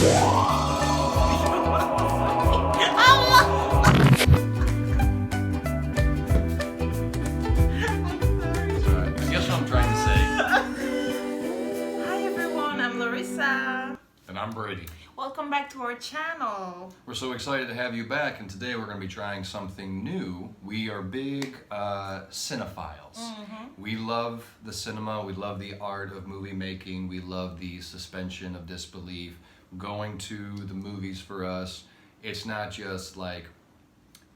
And I'm Brady. Welcome back to our channel. We're so excited to have you back, and today we're going to be trying something new. We are big cinephiles. We love the cinema, we love the art of movie making, we love the suspension of disbelief. Going to the movies for us, it's not just like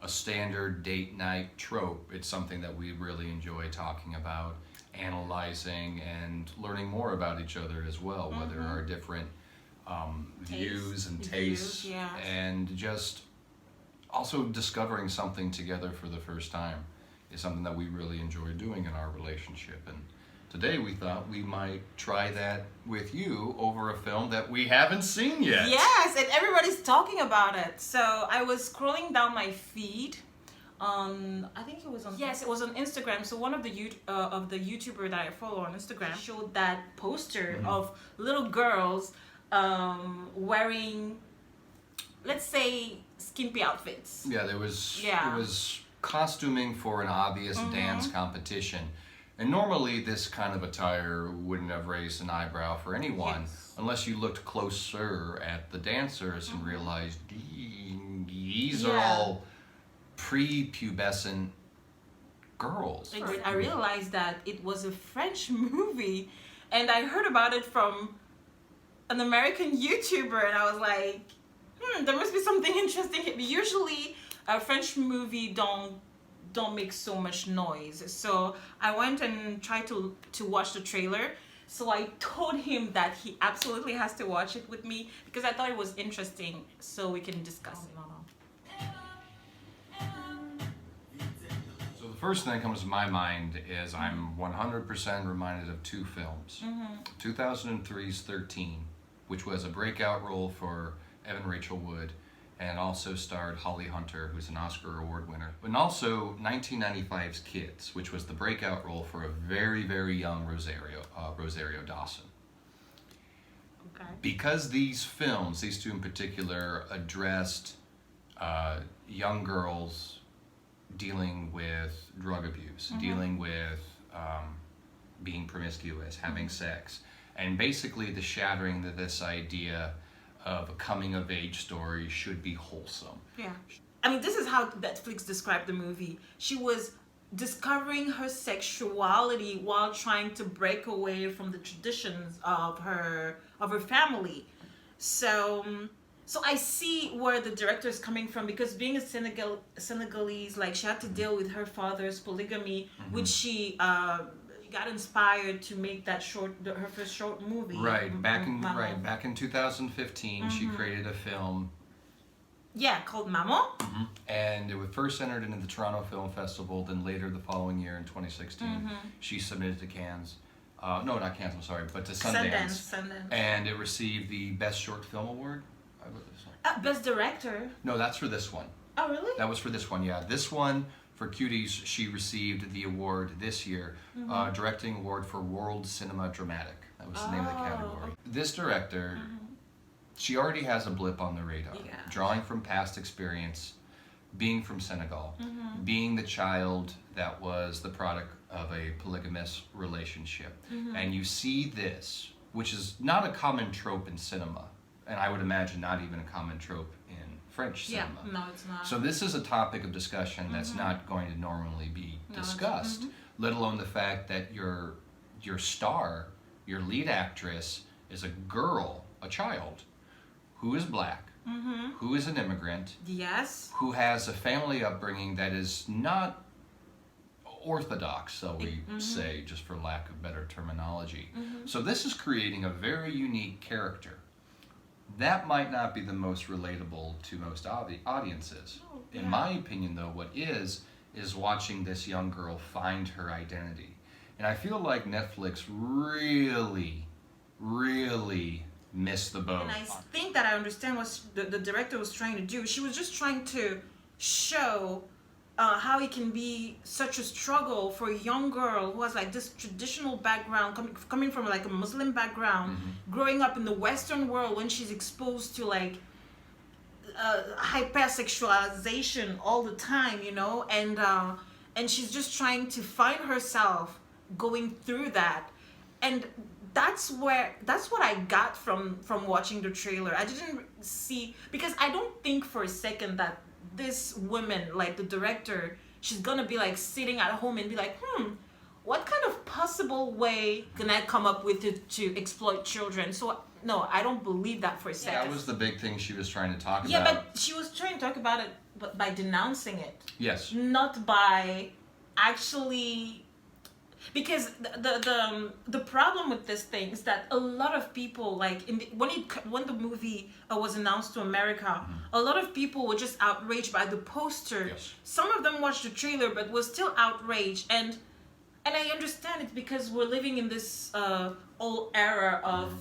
a standard date night trope. It's something that we really enjoy talking about, analyzing, and learning more about each other as well, whether our different views and tastes, and just also discovering something together for the first time is something that we really enjoy doing in our relationship. And today we thought we might try that with you over a film that we haven't seen yet. Yes, and everybody's talking about it. So I was scrolling down my feed on, I think it was on, yes, it was on Instagram. So one of the YouTuber that I follow on Instagram showed that poster of little girls wearing, let's say, skimpy outfits. Yeah, it was costuming for an obvious dance competition. And normally this kind of attire wouldn't have raised an eyebrow for anyone unless you looked closer at the dancers and realized these are all pre-pubescent girls. I realized that it was a French movie, and I heard about it from an American YouTuber, and I was like, there must be something interesting here. Usually a French movie don't make so much noise. So I went and tried to watch the trailer. So I told him that he absolutely has to watch it with me because I thought it was interesting, so we can discuss it. So the first thing that comes to my mind is I'm 100% reminded of two films. 2003's 13, which was a breakout role for Evan Rachel Wood, and also starred Holly Hunter, who's an Oscar Award winner. And also 1995's Kids, which was the breakout role for a very, very young Rosario Dawson. Okay. Because these films, these two in particular, addressed young girls dealing with drug abuse, dealing with being promiscuous, having sex, and basically the shattering of this idea of a coming-of-age story should be wholesome. Yeah. I mean, this is how Netflix described the movie. She was discovering her sexuality while trying to break away from the traditions of her family. So I see where the director is coming from, because being a Senegalese, like, she had to deal with her father's polygamy, which she got inspired to make that her first short movie. Back in 2015, she created a film. Yeah, called Maman. And it was first entered into the Toronto Film Festival. Then later, the following year in 2016, she submitted to Cannes. No, not Cannes. I'm sorry, but to Sundance. And it received the Best Short Film Award. Best Director. No, that's for this one. Oh, really? That was for this one. Yeah, this one. For Cuties, she received the award this year, Directing Award for World Cinema Dramatic. That was the name of the category. This director, she already has a blip on the radar. Yeah. Drawing from past experience, being from Senegal, being the child that was the product of a polygamous relationship. And you see this, which is not a common trope in cinema, and I would imagine not even a common trope in French cinema. Yeah, no, it's not. So this is a topic of discussion that's not going to normally be discussed, let alone the fact that your star, your lead actress, is a girl, a child, who is black, who is an immigrant, who has a family upbringing that is not orthodox, so we say, just for lack of better terminology. So this is creating a very unique character. That might not be the most relatable to most audiences. In my opinion, though, what is watching this young girl find her identity. And I feel like Netflix really, really missed the boat. And I think that I understand what the director was trying to do. She was just trying to show how it can be such a struggle for a young girl who has like this traditional background, coming from like a Muslim background, growing up in the Western world, when she's exposed to like hypersexualization all the time, you know, and she's just trying to find herself going through that. And that's what I got from watching the trailer. I didn't see, because I don't think for a second that this woman, like the director, she's gonna be like sitting at home and be like, what kind of possible way can I come up with to exploit children? So no, I don't believe that for a second. That was the big thing she was trying to talk about. Yeah, but she was trying to talk about it but by denouncing it. Yes. Not by actually, because the problem with this thing is that a lot of people, like when the movie was announced to America, a lot of people were just outraged by the poster. Yes. Some of them watched the trailer but were still outraged, and I understand it, because we're living in this old era of,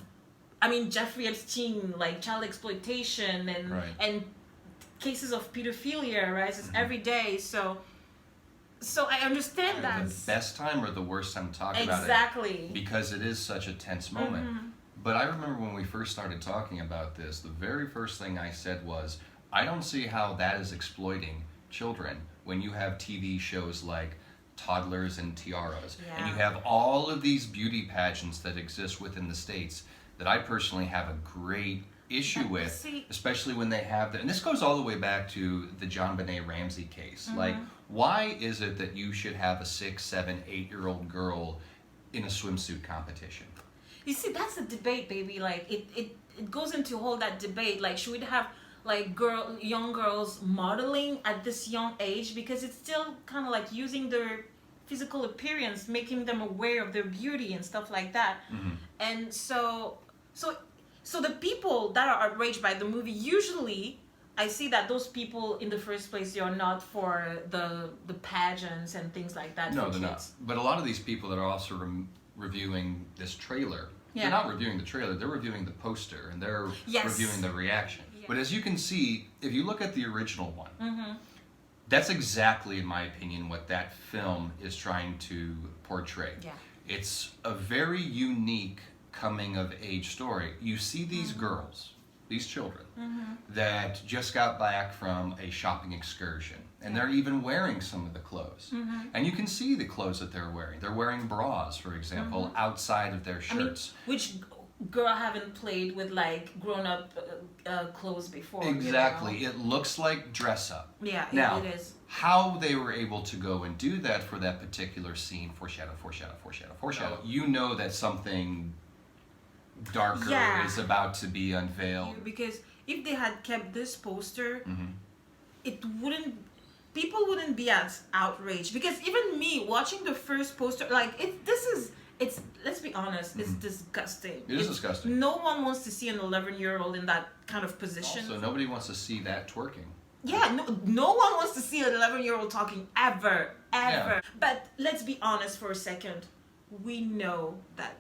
I mean, Jeffrey Epstein, like child exploitation and cases of pedophilia arises every day. So I understand that. The best time or the worst time to talk about it. Exactly. Because it is such a tense moment. But I remember when we first started talking about this, the very first thing I said was, I don't see how that is exploiting children when you have TV shows like Toddlers and Tiaras. Yeah. And you have all of these beauty pageants that exist within the States that I personally have a great issue with, especially when they have and this goes all the way back to the John Benet Ramsey case. Like, why is it that you should have a 6, 7, 8-year-old girl in a swimsuit competition? You see, that's the debate, baby. Like it goes into all that debate. Like, should we have like young girls modeling at this young age, because it's still kind of like using their physical appearance, making them aware of their beauty and stuff like that. And so the people that are outraged by the movie, usually I see that those people in the first place, they are not for the pageants and things like that. No, for they're kids. not. But a lot of these people that are also reviewing this trailer, they're not reviewing the trailer, they're reviewing the poster, and they're reviewing the reaction. But as you can see, if you look at the original one, that's exactly, in my opinion, what that film is trying to portray. Yeah. It's a very unique coming of age story. You see these girls, these children, that just got back from a shopping excursion, and they're even wearing some of the clothes. And you can see the clothes that they're wearing. They're wearing bras, for example, outside of their shirts. I mean, which girl haven't played with like grown-up clothes before? Exactly. You know? It looks like dress up. Yeah, now, it is. How they were able to go and do that for that particular scene, foreshadow, you know that something darker is about to be unveiled. Because if they had kept this poster, people wouldn't be as outraged. Because even me watching the first poster, like it's let's be honest, it's disgusting. It is disgusting. No one wants to see an 11-year-old in that kind of position. Also, nobody wants to see that twerking. Yeah, no one wants to see an 11-year-old talking ever. Yeah. But let's be honest for a second. We know that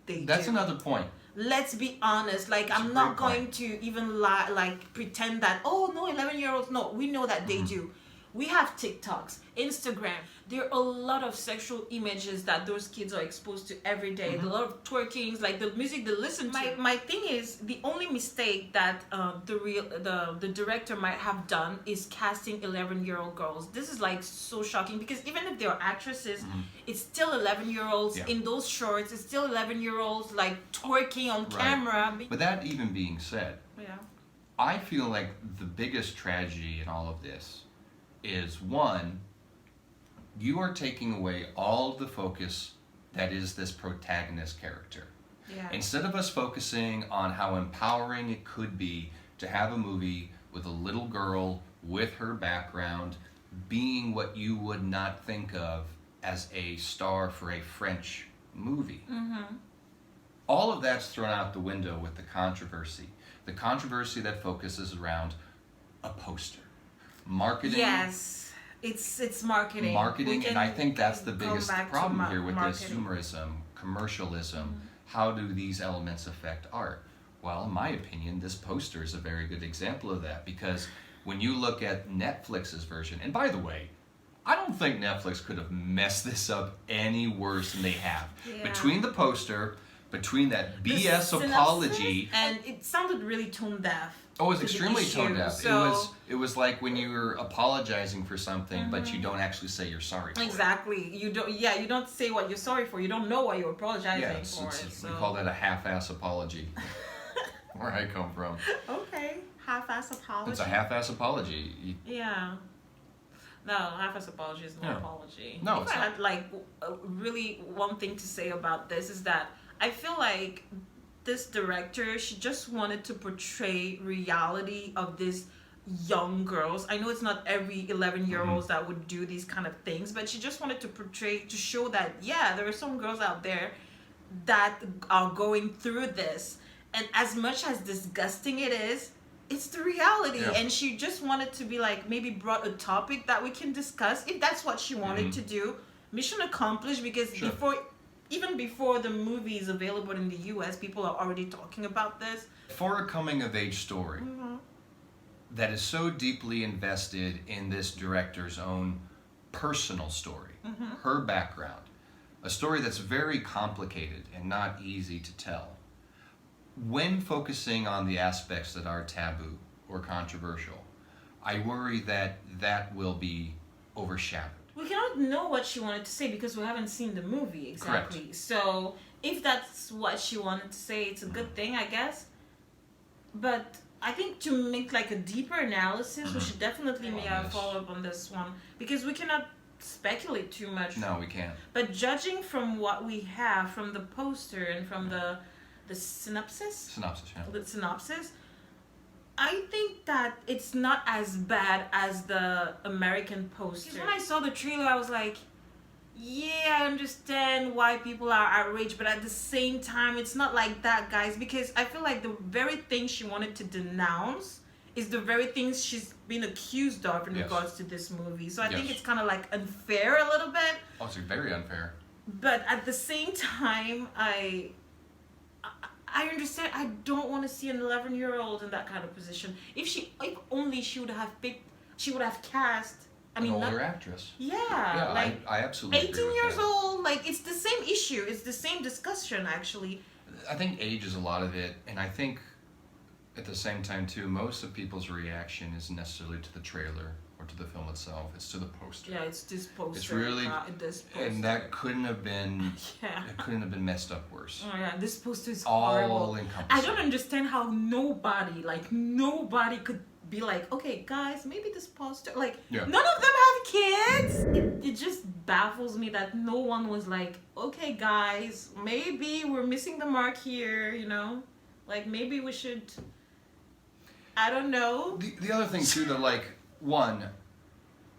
they do. That's another point. Let's be honest. Like, I'm not going to even lie, like pretend that, oh no, 11-year-olds. No, we know that they do. We have TikToks, Instagram. There are a lot of sexual images that those kids are exposed to every day. A lot of twerkings, like the music they listen to. My thing is, the only mistake that the director might have done is casting 11-year-old girls. This is like so shocking, because even if they're actresses, it's still 11-year-olds in those shorts. It's still 11-year-olds like twerking on camera. But that even being said, I feel like the biggest tragedy in all of this is, one, you are taking away all of the focus that is this protagonist character. Yeah. Instead of us focusing on how empowering it could be to have a movie with a little girl with her background being what you would not think of as a star for a French movie. All of that's thrown out the window with the controversy. The controversy that focuses around a poster. Marketing. Yes, it's marketing. Marketing, and I think that's the biggest problem here with this consumerism, commercialism. How do these elements affect art? Well, in my opinion, this poster is a very good example of that, because when you look at Netflix's version, and by the way, I don't think Netflix could have messed this up any worse than they have. Yeah. Between the poster, between that The BS synopsis, apology. and it sounded really tone deaf. Oh, it was to the extremely issue, tone deaf. so- It was like when you're apologizing for something, but you don't actually say you're sorry for it. Exactly. You don't say what you're sorry for. You don't know what you're apologizing Yeah, for. So. we call that a half-ass apology. Where I come from. Okay, half-ass apology. It's a half-ass apology. Yeah. No, half-ass apology is no Yeah. apology. No, if it's I not. had like really one thing to say about this is that I feel like this director, she just wanted to portray reality of these young girls. I know it's not every 11-year-olds that would do these kind of things, but she just wanted to portray, to show that, yeah, there are some girls out there that are going through this. And as much as disgusting it is, it's the reality. Yeah. And she just wanted to be like, maybe brought a topic that we can discuss, if that's what she wanted to do. Mission accomplished, because Sure. even before the movie is available in the US, people are already talking about this. For a coming-of-age story that is so deeply invested in this director's own personal story, her background, a story that's very complicated and not easy to tell. When focusing on the aspects that are taboo or controversial, I worry that that will be overshadowed. We cannot know what she wanted to say because we haven't seen the movie exactly. Correct. So if that's what she wanted to say, it's a good thing, I guess. But I think to make like a deeper analysis, we should definitely On make a this. follow-up on this one, because we cannot speculate too much. No, we can't. But judging from what we have, from the poster and from the synopsis, Synopsis, yeah. the synopsis, I think that it's not as bad as the American poster. Because when I saw the trailer, I was like, yeah, I understand why people are outraged, but at the same time, it's not like that, guys, because I feel like the very thing she wanted to denounce is the very things she's been accused of in Yes. regards to this movie. So I think Yes. it's kind of like unfair a little bit, Oh, it's very unfair. but at the same time, I understand. I don't want to see an 11-year-old in that kind of position. If only she would have picked, she would have cast. I mean, An older not, actress. yeah, Yeah, like I absolutely agree 18 with years that. old. Like, it's the same issue. It's the same discussion, actually. I think age is a lot of it, and I think at the same time too, most of people's reaction isn't necessarily to the trailer or to the film itself. It's to the poster. Yeah, it's this poster. It's really, this poster. and that couldn't have been. Yeah. It couldn't have been messed up worse. Oh yeah, this poster is All horrible. encompassing. I don't understand how nobody could be like, okay, guys, maybe this poster, like, Yeah. none of them have kids. It just baffles me that no one was like, okay, guys, maybe we're missing the mark here, you know? Like, maybe we should, I don't know. The other thing too, that like one,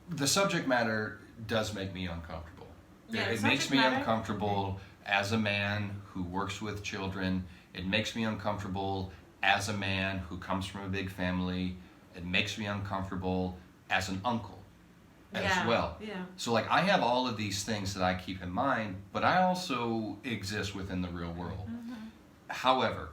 the subject matter does make me uncomfortable. Yeah, the It makes subject me matter? uncomfortable as a man who works with children. It makes me uncomfortable as a man who comes from a big family. It makes me uncomfortable as an uncle as Yeah, well. yeah. So like I have all of these things that I keep in mind, but I also exist within the real world. However,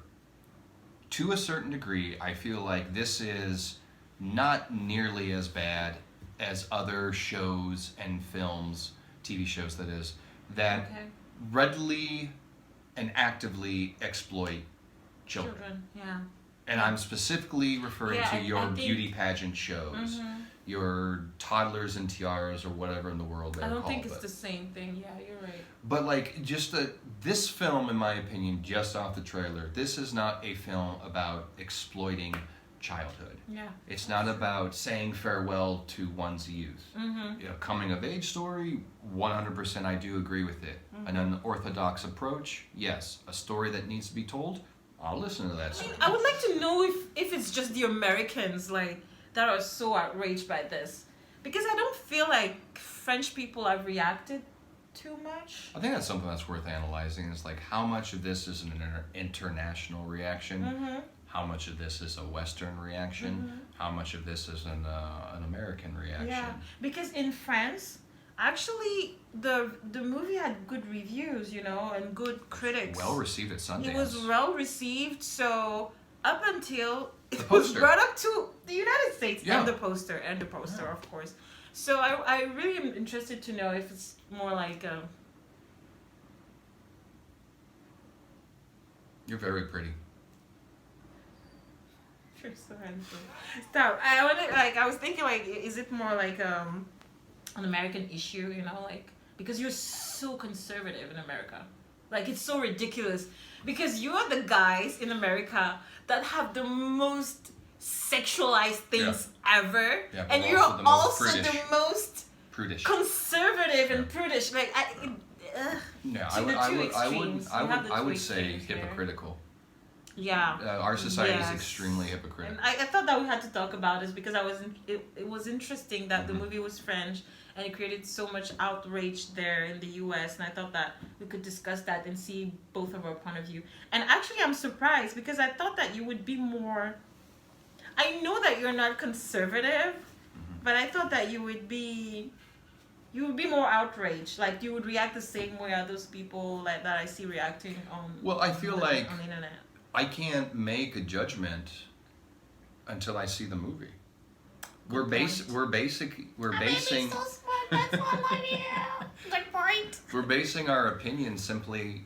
to a certain degree, I feel like this is not nearly as bad as other shows and films, TV shows that is, that Okay. readily and actively exploit children. Children, yeah. And I'm specifically referring Yeah, to I your think- beauty pageant shows, your toddlers and tiaras or whatever in the world they're I don't called. think it's but- the same thing. Yeah, you're right. But like this film, in my opinion, just off the trailer, this is not a film about exploiting childhood. Yeah. It's not about saying farewell to one's youth. You know, coming of age story, 100% I do agree with it. An unorthodox approach, yes. A story that needs to be told, I'll listen to that story. I would like to know if it's just the Americans like that are so outraged by this, because I don't feel like French people have reacted too much. I think that's something that's worth analyzing. Is like how much of this is an international reaction, how much of this is a Western reaction, how much of this is an American reaction. Yeah, because in France, actually, the movie had good reviews, you know, and good critics. Well received at Sundance. It was well received, so up until it The was poster. brought up to the United States Yeah. and the poster, of course. So I really am interested to know if it's more like You're very pretty. you're so handsome. Stop. I wanted like I was thinking like is it more like an American issue, you know, like because you're so conservative in America. Like it's so ridiculous because you're the guys in America that have the most sexualized things ever, Yeah, but and we're you're also the most also prudish. the most Prudish. conservative and prudish. Like Yeah, to the two extremes. You have the I two would say extremes there. hypocritical. Yeah. Our society Yes. is extremely hypocritical. And I thought that we had to talk about this because it was interesting that the movie was French and it created so much outrage there in the US, and I thought that we could discuss that and see both of our point of view. And actually I'm surprised because I thought that you would be more, I know that you're not conservative, but I thought that you would be more outraged, like you would react the same way as those people like that I see reacting on Well, I feel like on the internet. I can't make a judgment until I see the movie. We're basing so smart, that's all I knew. Good point. we're basing our opinion simply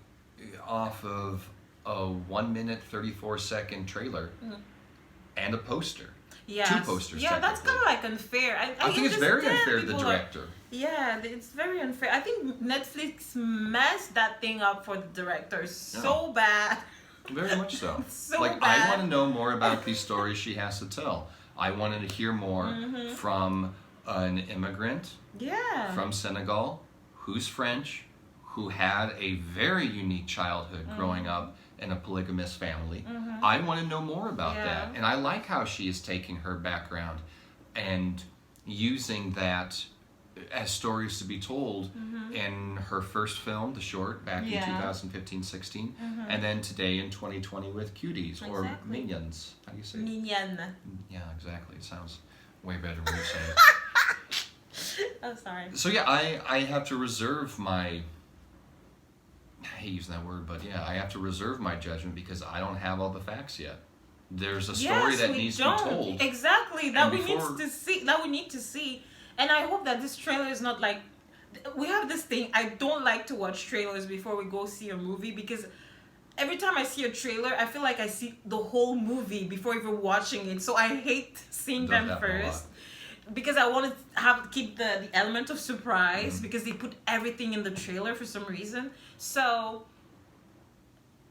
off of a 1 minute 34-second trailer and a poster. Yes. 2 posters. Yeah, that's kind technically. of like unfair. I think it's very understand unfair to the people are- director. Yeah, it's very unfair. I think Netflix messed that thing up for the director so bad. Very much so. So like bad. I want to know more about these stories she has to tell. I wanted to hear more from an immigrant Yeah. from Senegal who's French, who had a very unique childhood growing up in a polygamous family. I want to know more about that. And I like how she is taking her background and using that as stories to be told in her first film, The Short, back in 2015-16, and then today in 2020 with Cuties, or Exactly. Minions. How do you say it? Mignon. Yeah, exactly. It sounds way better when you say it. Oh, sorry. So yeah, I have to reserve my, I hate using that word, but yeah, I have to reserve my judgment because I don't have all the facts yet. There's a story Yes, that we needs don't. to be told. Exactly. That And we before- need to see. That we need to see. And I hope that this trailer is not like. We have this thing. I don't like to watch trailers before we go see a movie because every time I see a trailer, I feel like I see the whole movie before even watching it. So I hate seeing Does them happen a lot. first because I want to keep the element of surprise because they put everything in the trailer for some reason. So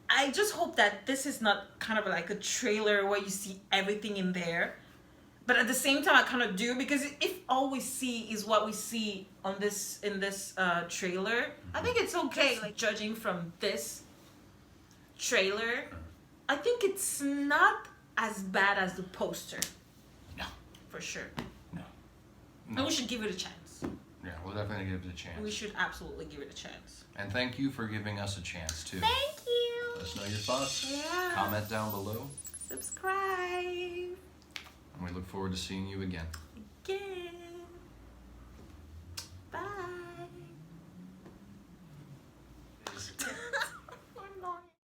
I just hope that this is not kind of like a trailer where you see everything in there. But at the same time, I kind of do because if all we see is what we see on this trailer, I think it's okay. Like judging from this trailer, I think it's not as bad as the poster. No. For sure. No. And we should give it a chance. Yeah, we'll definitely give it a chance. We should absolutely give it a chance. And thank you for giving us a chance too. Thank you. Let us know your thoughts. Yeah. Comment down below. Subscribe. And we look forward to seeing you again. Again.